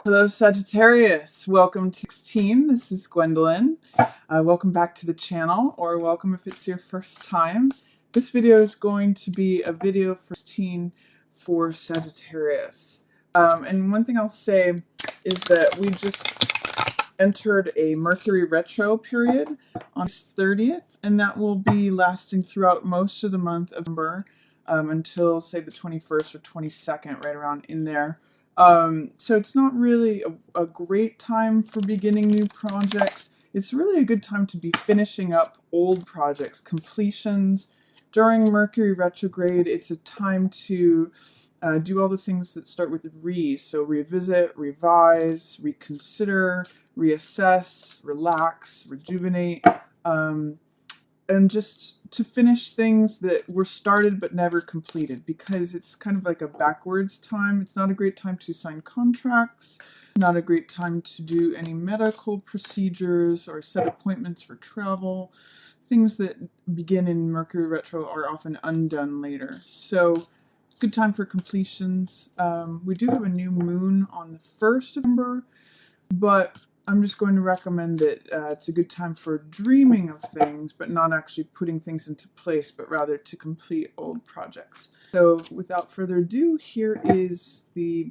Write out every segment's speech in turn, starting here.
Hello, Sagittarius. Welcome to 16. This is Gwendolyn. Welcome back to the channel, or welcome if it's your first time. This video is going to be a video for 16 for Sagittarius. And one thing I'll say is that we just entered a Mercury retro period on 30th, and that will be lasting throughout most of the month of November until, say, the 21st or 22nd, right around in there. So it's not really a great time for beginning new projects. It's really a good time to be finishing up old projects, completions. During Mercury retrograde, it's a time to do all the things that start with re. So revisit, revise, reconsider, reassess, relax, rejuvenate, and just to finish things that were started but never completed, because it's kind of like a backwards time. It's not a great time to sign contracts, not a great time to do any medical procedures or set appointments for travel. Things that begin in Mercury retro are often undone later. So good time for completions. We do have a new moon on the 1st of November, but I'm just going to recommend that it's a good time for dreaming of things, but not actually putting things into place, but rather to complete old projects. So without further ado, here is the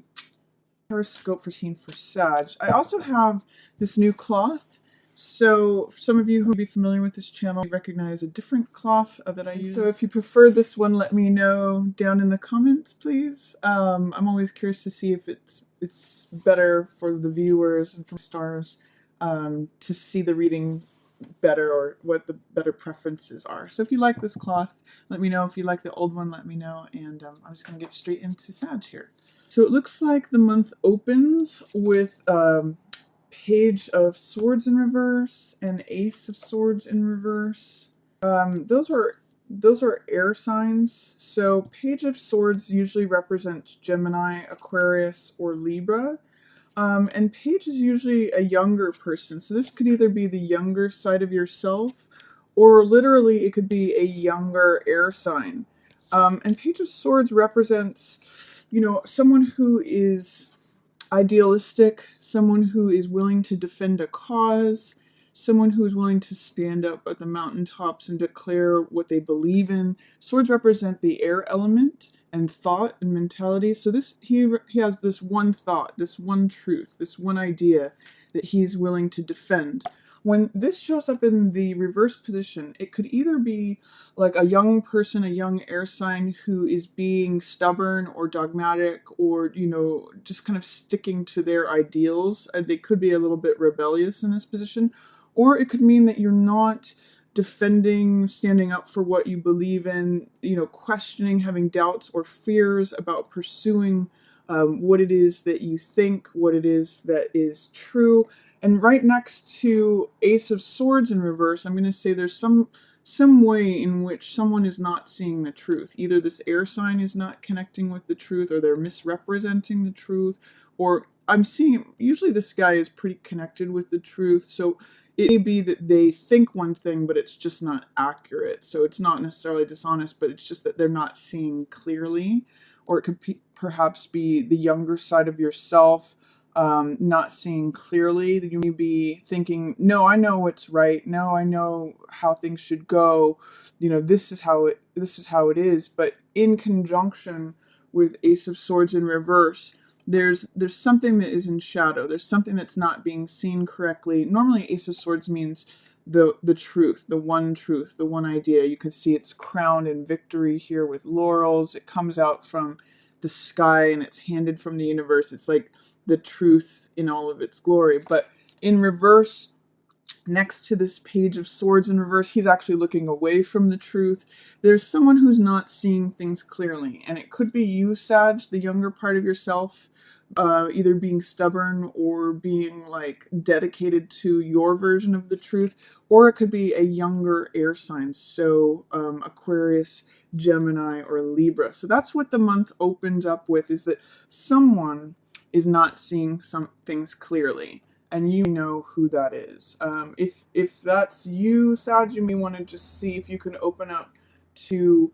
horoscope for teen for Sag. I also have this new cloth. So some of you who will be familiar with this channel recognize a different cloth that I use. So if you prefer this one, let me know down in the comments, please. I'm always curious to see if it's better for the viewers and for stars to see the reading better, or what the better preferences are. So if you like this cloth, let me know. If you like the old one, let me know. And I'm just going to get straight into Sag here. So it looks like the month opens with Page of Swords in reverse and Ace of Swords in reverse. Those are air signs. So Page of Swords usually represents Gemini, Aquarius, or Libra. And Page is usually a younger person. So this could either be the younger side of yourself, or literally it could be a younger air sign. And Page of Swords represents, someone who is idealistic, someone who is willing to defend a cause, someone who is willing to stand up at the mountaintops and declare what they believe in. Swords represent the air element and thought and mentality. So he has this one thought, this one truth, this one idea that he's willing to defend. When this shows up in the reverse position, it could either be like a young person, a young air sign who is being stubborn or dogmatic, or, just kind of sticking to their ideals. They could be a little bit rebellious in this position. Or it could mean that you're not defending, standing up for what you believe in, questioning, having doubts or fears about pursuing what it is that you think, what it is that is true. And right next to Ace of Swords in reverse, I'm going to say there's some way in which someone is not seeing the truth. Either this air sign is not connecting with the truth, or they're misrepresenting the truth, or I'm seeing usually this guy is pretty connected with the truth. So it may be that they think one thing, but it's just not accurate. So it's not necessarily dishonest, but it's just that they're not seeing clearly. Or it could perhaps be the younger side of yourself, not seeing clearly. That you may be thinking, no, I know what's right. No, I know how things should go. This is how it is. But in conjunction with Ace of Swords in reverse, there's something that is in shadow. There's something that's not being seen correctly. Normally, Ace of Swords means the truth, the one idea. You can see it's crowned in victory here with laurels. It comes out from the sky and it's handed from the universe. It's like the truth in all of its glory. But in reverse, next to this Page of Swords in reverse, he's actually looking away from the truth. There's someone who's not seeing things clearly. And it could be you, Sag, the younger part of yourself, either being stubborn or being dedicated to your version of the truth. Or it could be a younger air sign. So Aquarius, Gemini, or Libra. So that's what the month opens up with, is that someone is not seeing some things clearly, and you know who that is. If that's you, Sag, you may want to just see if you can open up to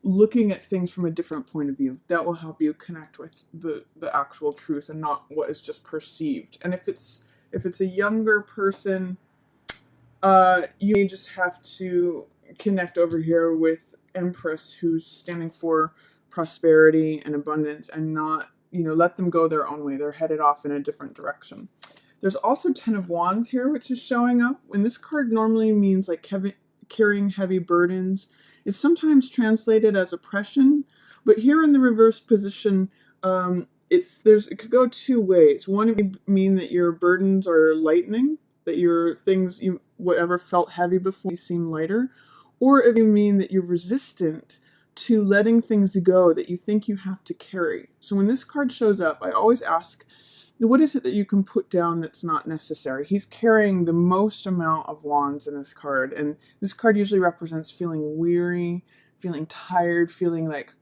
looking at things from a different point of view. That will help you connect with the actual truth and not what is just perceived. And if it's a younger person, you may just have to connect over here with Empress, who's standing for prosperity and abundance, and not, let them go their own way. They're headed off in a different direction. There's also Ten of Wands here, which is showing up. And this card normally means like carrying heavy burdens. It's sometimes translated as oppression, but here in the reverse position, it could go two ways. One, it would mean that your burdens are lightening, that your things, whatever felt heavy before, you seem lighter, or it would mean that you're resistant to letting things go that you think you have to carry. So when this card shows up, I always ask, what is it that you can put down that's not necessary? He's carrying the most amount of wands in this card, and this card usually represents feeling weary, feeling tired, feeling like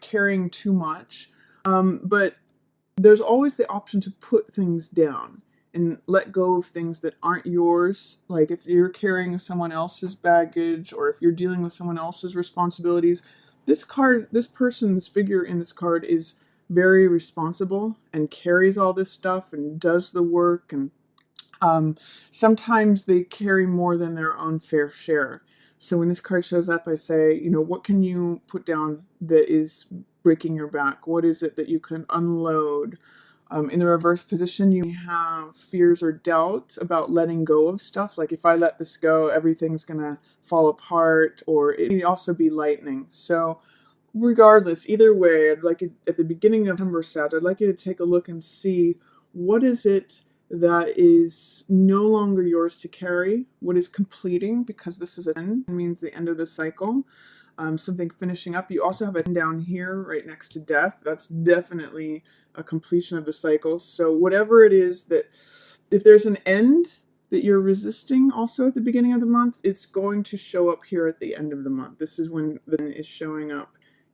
carrying too much. But there's always the option to put things down and let go of things that aren't yours. Like if you're carrying someone else's baggage, or if you're dealing with someone else's responsibilities, this figure in this card is very responsible and carries all this stuff and does the work. And sometimes they carry more than their own fair share. So when this card shows up, I say, what can you put down that is breaking your back? What is it that you can unload? In the reverse position, you have fears or doubts about letting go of stuff. Like if I let this go, everything's going to fall apart, or it may also be lightning. So regardless, either way, I'd like you, at the beginning of September, Sag, I'd like you to take a look and see what is it that is no longer yours to carry, what is completing, because this is an end, it means the end of the cycle. Something finishing up. You also have a down here right next to death. That's definitely a completion of the cycle. So whatever it is that, if there's an end that you're resisting also at the beginning of the month, it's going to show up here at the end of the month. This is when the end is showing up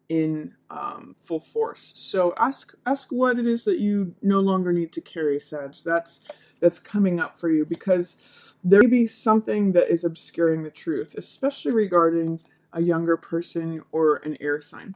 in full force. So ask what it is that you no longer need to carry, Sag. That's coming up for you, because there may be something that is obscuring the truth, especially regarding a younger person or an air sign.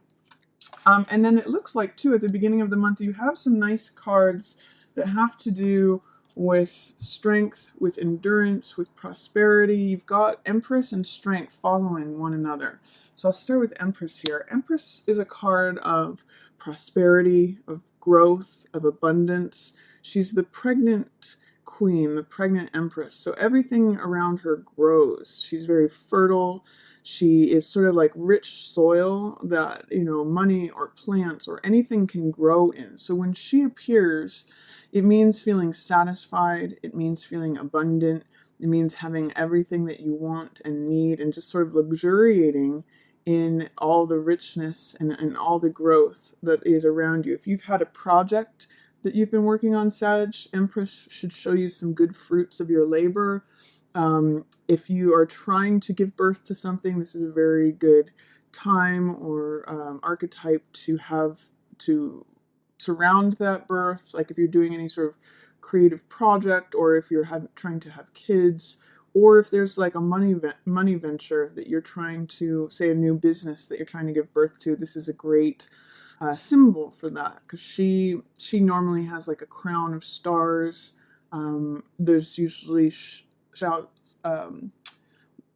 And then it looks like, too, at the beginning of the month, you have some nice cards that have to do with strength, with endurance, with prosperity. You've got Empress and Strength following one another. So I'll start with Empress here. Empress is a card of prosperity, of growth, of abundance. She's the pregnant queen, the pregnant empress. So everything around her grows. She's very fertile. She is sort of like rich soil that, money or plants or anything can grow in. So when she appears, it means feeling satisfied. It means feeling abundant. It means having everything that you want and need, and just sort of luxuriating in all the richness and all the growth that is around you. If you've had a project that you've been working on, Sag, Empress should show you some good fruits of your labor. If you are trying to give birth to something, this is a very good time or archetype to surround that birth. Like if you're doing any sort of creative project, or if you're trying to have kids, or if there's like a money venture that you're trying to, say a new business that you're trying to give birth to, this is a great symbol for that, because she normally has like a crown of stars. There's usually shouts,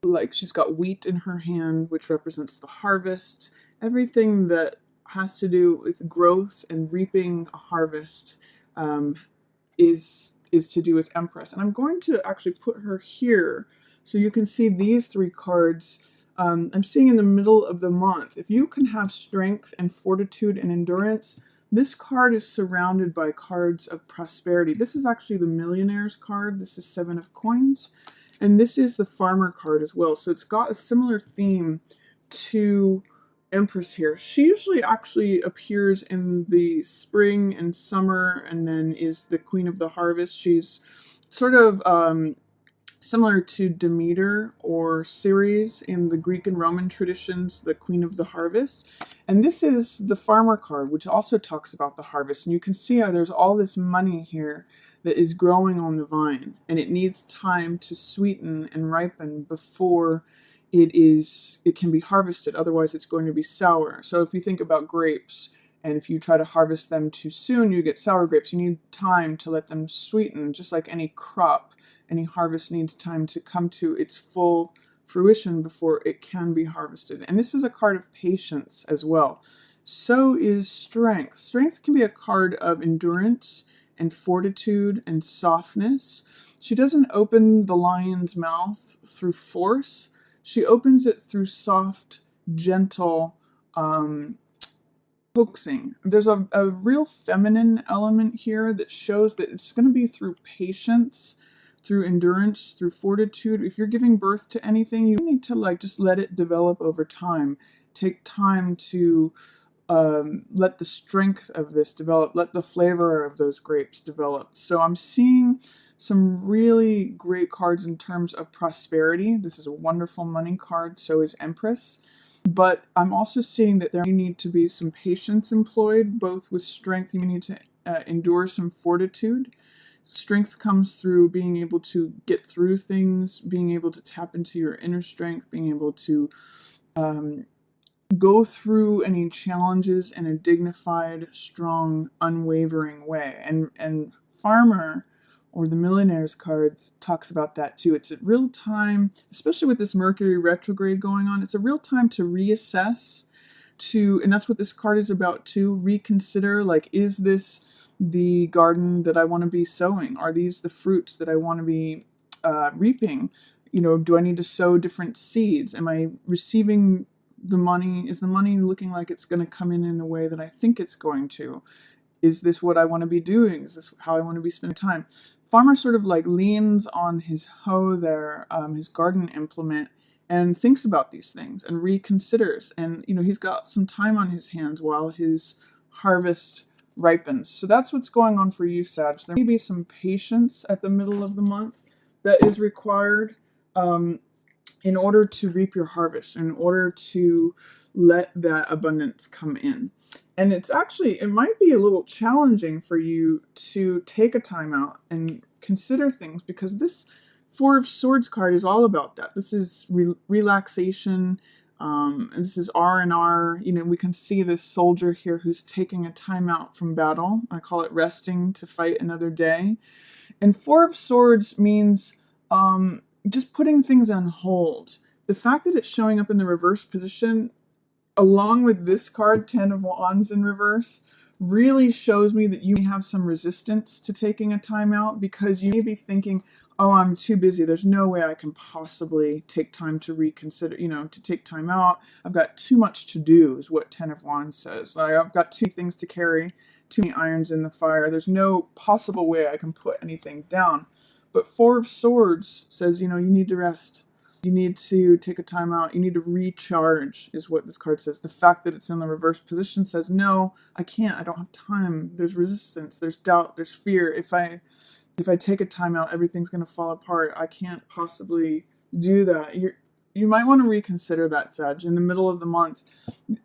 like she's got wheat in her hand, which represents the harvest. Everything that has to do with growth and reaping a harvest is to do with Empress. And I'm going to actually put her here so you can see these three cards. I'm seeing in the middle of the month, if you can have strength and fortitude and endurance, this card is surrounded by cards of prosperity. This is actually the Millionaire's card. This is 7 of Coins. And this is the Farmer card as well. So it's got a similar theme to Empress here. She usually actually appears in the spring and summer, and then is the Queen of the Harvest. She's sort of similar to Demeter or Ceres in the Greek and Roman traditions, the Queen of the Harvest. And this is the Farmer card, which also talks about the harvest. And you can see how there's all this money here that is growing on the vine, and it needs time to sweeten and ripen before it can be harvested. Otherwise, it's going to be sour. So if you think about grapes, and if you try to harvest them too soon, you get sour grapes. You need time to let them sweeten, just like any crop. Any harvest needs time to come to its full fruition before it can be harvested. And this is a card of patience as well. So is strength. Strength can be a card of endurance and fortitude and softness. She doesn't open the lion's mouth through force. She opens it through soft, gentle, coaxing. There's a real feminine element here that shows that it's going to be through patience, through endurance, through fortitude. If you're giving birth to anything, you need to like just let it develop over time. Take time to let the strength of this develop, let the flavor of those grapes develop. So I'm seeing some really great cards in terms of prosperity. This is a wonderful money card, so is Empress. But I'm also seeing that there need to be some patience employed, both with strength. You need to endure some fortitude. Strength comes through being able to get through things, being able to tap into your inner strength, being able to go through any challenges in a dignified, strong, unwavering way. And Farmer, or the Millionaire's card, talks about that too. It's a real time, especially with this Mercury retrograde going on, it's a real time to reassess, and that's what this card is about too, reconsider, like, is this the garden that I want to be sowing? Are these the fruits that I want to be reaping? Do I need to sow different seeds? Am I receiving the money? Is the money looking like it's going to come in a way that I think it's going to? Is this what I want to be doing? Is this how I want to be spending time? Farmer sort of like leans on his hoe there, his garden implement, and thinks about these things and reconsiders. And, he's got some time on his hands while his harvest ripens. So that's what's going on for you, Sag. There may be some patience at the middle of the month that is required in order to reap your harvest, in order to let that abundance come in. And it might be a little challenging for you to take a time out and consider things, because this Four of Swords card is all about that. This is relaxation. And this is R&R. We can see this soldier here who's taking a time out from battle. I call it resting to fight another day. And Four of Swords means just putting things on hold. The fact that it's showing up in the reverse position, along with this card, Ten of Wands in reverse, really shows me that you may have some resistance to taking a time out, because you may be thinking, oh, I'm too busy. There's no way I can possibly take time to reconsider, to take time out. I've got too much to do, is what Ten of Wands says. Like, I've got too many things to carry, too many irons in the fire. There's no possible way I can put anything down. But Four of Swords says, you need to rest. You need to take a time out. You need to recharge, is what this card says. The fact that it's in the reverse position says, no, I can't. I don't have time. There's resistance. There's doubt. There's fear. If I take a time out, everything's going to fall apart. I can't possibly do that. You might want to reconsider that, Sag. In the middle of the month,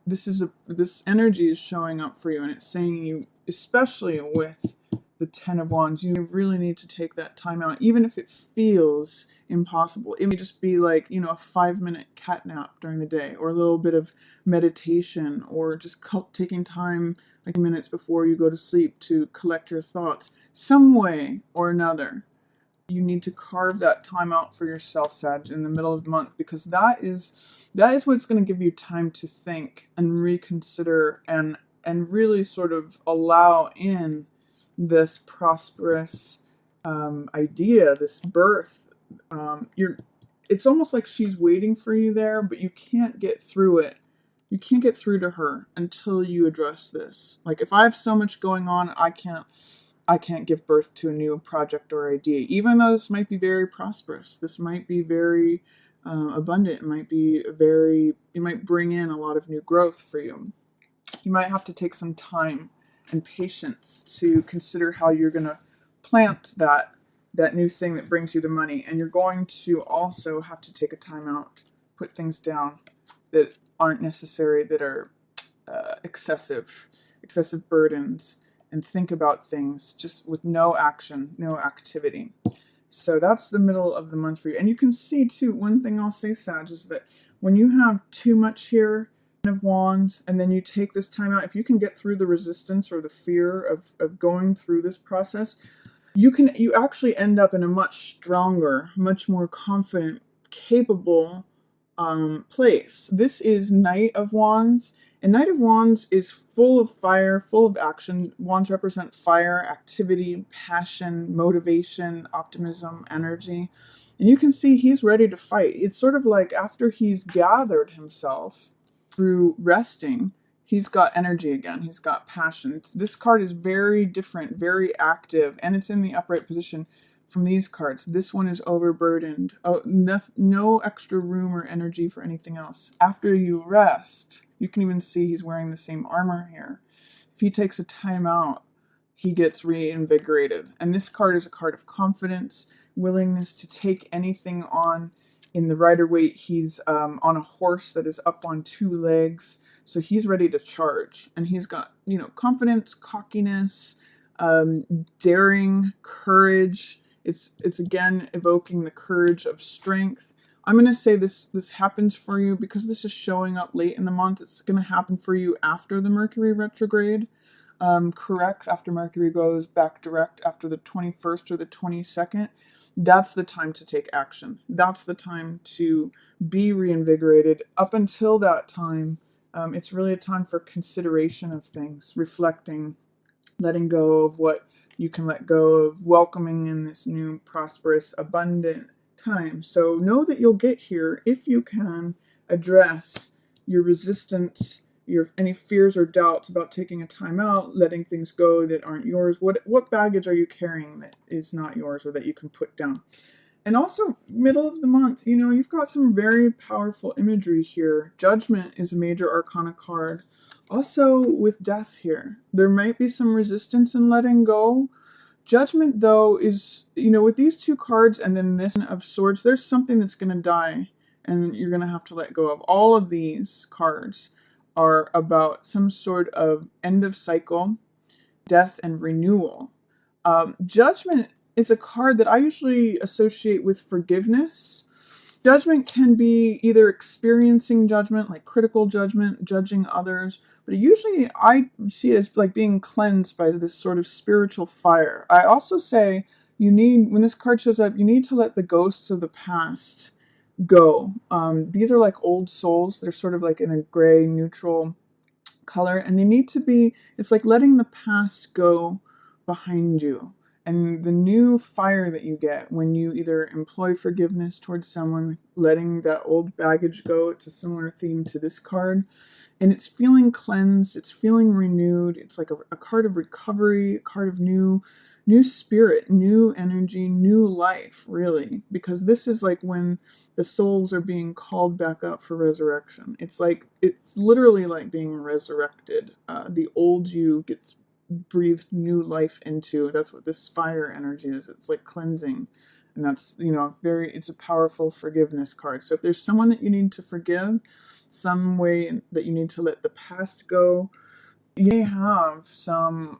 this energy is showing up for you, and it's saying you, especially with the Ten of Wands, you really need to take that time out, even if it feels impossible. It may just be like, a 5-minute cat nap during the day, or a little bit of meditation, or just taking time, like minutes before you go to sleep, to collect your thoughts. Some way or another, you need to carve that time out for yourself, Sag, in the middle of the month, because that is what's going to give you time to think and reconsider and really sort of allow in this prosperous idea, this birth. It's almost like she's waiting for you there, but you can't get through it. You can't get through to her until you address this. Like, if I have so much going on, I can't give birth to a new project or idea, even though this might be very prosperous. This might be very abundant. It might bring in a lot of new growth for you. You might have to take some time and patience to consider how you're going to plant that new thing that brings you the money. And you're going to also have to take a time out, put things down that aren't necessary, that are excessive burdens, and think about things just with no action, no activity. So that's the middle of the month for you. And you can see too, one thing I'll say, Sag, is that when you have too much here of Wands and then you take this time out, if you can get through the resistance or the fear of going through this process, you actually end up in a much stronger, much more confident, capable place. This is Knight of Wands, and Knight of Wands is full of fire, full of action. Wands represent fire, activity, passion, motivation, optimism, energy. And you can see he's ready to fight. It's sort of like after he's gathered himself through resting, he's got energy again. He's got passion. This card is very different, very active, and it's in the upright position from these cards. This one is overburdened. Oh, no extra room or energy for anything else. After you rest, you can even see he's wearing the same armor here. If he takes a time out, he gets reinvigorated. And this card is a card of confidence, willingness to take anything on. In the Rider-Waite, he's on a horse that is up on 2 legs. So he's ready to charge. And he's got, confidence, cockiness, daring, courage. It's again evoking the courage of strength. I'm going to say this happens for you because this is showing up late in the month. It's going to happen for you after the Mercury retrograde corrects, after Mercury goes back direct after the 21st or the 22nd. That's the time to take action. That's the time to be reinvigorated. Up until that time, it's really a time for consideration of things, reflecting, letting go of what you can let go of, welcoming in this new, prosperous, abundant time. So know that you'll get here if you can address your resistance, any fears or doubts about taking a time out, letting things go that aren't yours. What baggage are you carrying that is not yours or that you can put down? And also, middle of the month, you've got some very powerful imagery here. Judgment is a major arcana card. Also, with death here, there might be some resistance in letting go. Judgment, though, is, with these 2 cards and then this of Swords, there's something that's going to die and you're going to have to let go of. All of these cards are about some sort of end of cycle, death, and renewal. Judgment is a card that I usually associate with forgiveness. Judgment can be either experiencing judgment, like critical judgment, judging others, but usually I see it as like being cleansed by this sort of spiritual fire. I also say when this card shows up, you need to let the ghosts of the past go. These are like old souls. They're sort of like in a gray, neutral color, and they need to be, it's like letting the past go behind you. And the new fire that you get when you either employ forgiveness towards someone, letting that old baggage go, it's a similar theme to this card. And it's feeling cleansed, it's feeling renewed. It's like a card of recovery, a card of new spirit, new energy, new life, really. Because this is like when the souls are being called back up for resurrection. It's literally like being resurrected. The old you gets breathed new life into. That's what this fire energy is. It's like cleansing. And that's, it's a powerful forgiveness card. So if there's someone that you need to forgive, some way that you need to let the past go, you may have some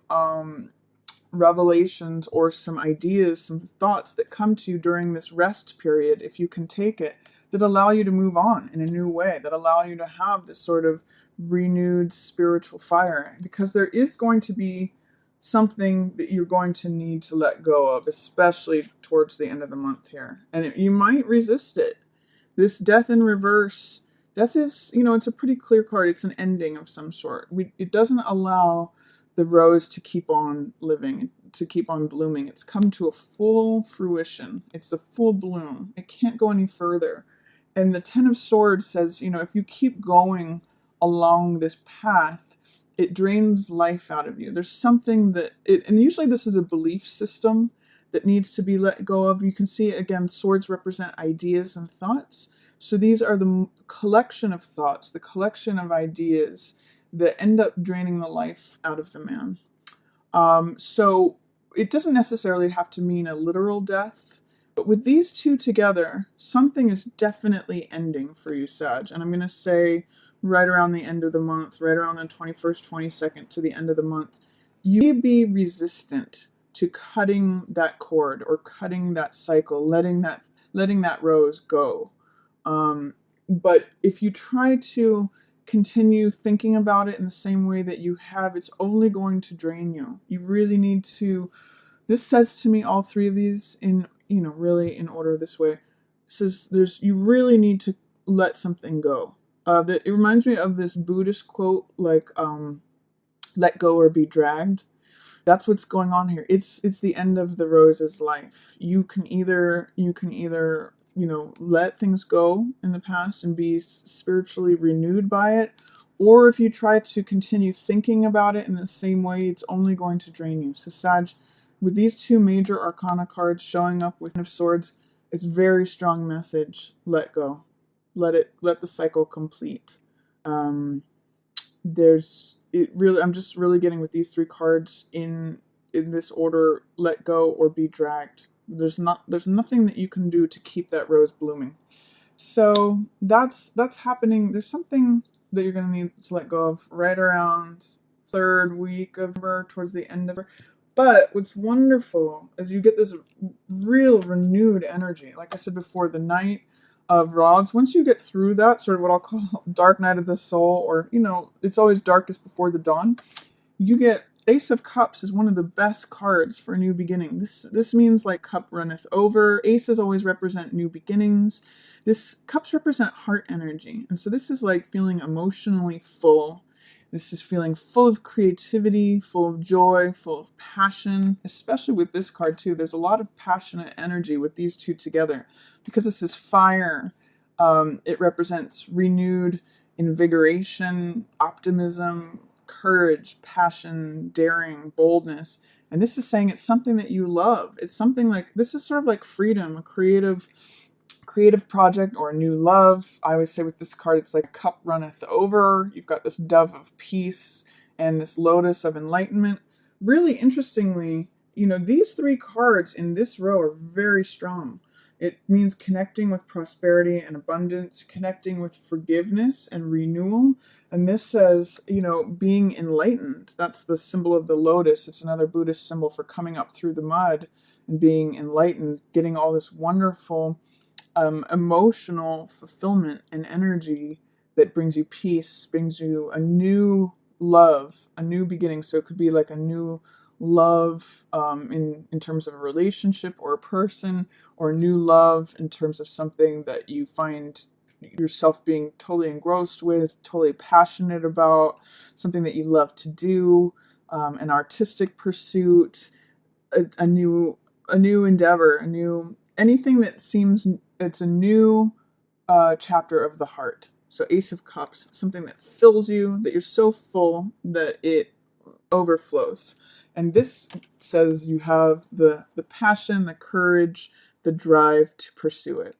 revelations or some ideas, some thoughts that come to you during this rest period, if you can take it, that allow you to move on in a new way, that allow you to have this sort of renewed spiritual fire, because there is going to be something that you're going to need to let go of, especially towards the end of the month here. And you might resist it. This death in reverse, death is, it's a pretty clear card. It's an ending of some sort. It doesn't allow the rose to keep on living, to keep on blooming. It's come to a full fruition. It's the full bloom. It can't go any further. And the Ten of Swords says, if you keep going along this path, it drains life out of you. There's something and usually this is a belief system that needs to be let go of. You can see, again, swords represent ideas and thoughts. So these are the collection of thoughts, the collection of ideas that end up draining the life out of the man. So it doesn't necessarily have to mean a literal death, but with these 2 together, something is definitely ending for you, Sag. And I'm going to say right around the end of the month, right around the 21st, 22nd to the end of the month, you may be resistant to cutting that cord or cutting that cycle, letting that rose go. But if you try to continue thinking about it in the same way that you have, it's only going to drain you. You really need to, this says to me, all three of these in, really in order this way. It says you really need to let something go. That it reminds me of this Buddhist quote, like, let go or be dragged. That's what's going on here. It's the end of the rose's life. You can either let things go in the past and be spiritually renewed by it, or if you try to continue thinking about it in the same way, it's only going to drain you. So Sag, with these two major arcana cards showing up with Ten of Swords, it's very strong message. Let go. Let the cycle complete. I'm just really getting with these three cards in this order: let go or be dragged. There's nothing that you can do to keep that rose blooming. So that's happening. There's something that you're going to need to let go of right around third week of November, towards the end of it. But what's wonderful is you get this real renewed energy. Like I said before, the Knight of Rods, once you get through that, sort of what I'll call dark night of the soul, or, it's always darkest before the dawn, you get Ace of Cups is one of the best cards for a new beginning. This means like cup runneth over. Aces always represent new beginnings. Cups represent heart energy. And so this is like feeling emotionally full. This is feeling full of creativity, full of joy, full of passion, especially with this card too. There's a lot of passionate energy with these two together because this is fire. It represents renewed invigoration, optimism, courage, passion, daring, boldness. And this is saying it's something that you love. It's something like, this is sort of like freedom, a creative project or a new love. I always say with this card, it's like cup runneth over. You've got this dove of peace and this lotus of enlightenment. Really interestingly, these three cards in this row are very strong. It means connecting with prosperity and abundance, connecting with forgiveness and renewal. And this says, being enlightened. That's the symbol of the lotus. It's another Buddhist symbol for coming up through the mud and being enlightened, getting all this wonderful emotional fulfillment and energy that brings you peace, brings you a new love, a new beginning. So it could be like a new love in terms of a relationship or a person, or a new love in terms of something that you find yourself being totally engrossed with, totally passionate about, something that you love to do, an artistic pursuit, a new endeavor, anything that seems it's a new chapter of the heart. So Ace of Cups, something that fills you, that you're so full that it overflows. And this says you have the passion, the courage, the drive to pursue it.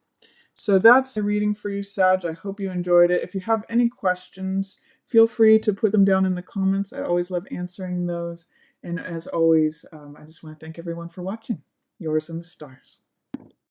So that's a reading for you, Sag. I hope you enjoyed it. If you have any questions, feel free to put them down in the comments. I always love answering those. And as always, I just want to thank everyone for watching. Yours in the stars.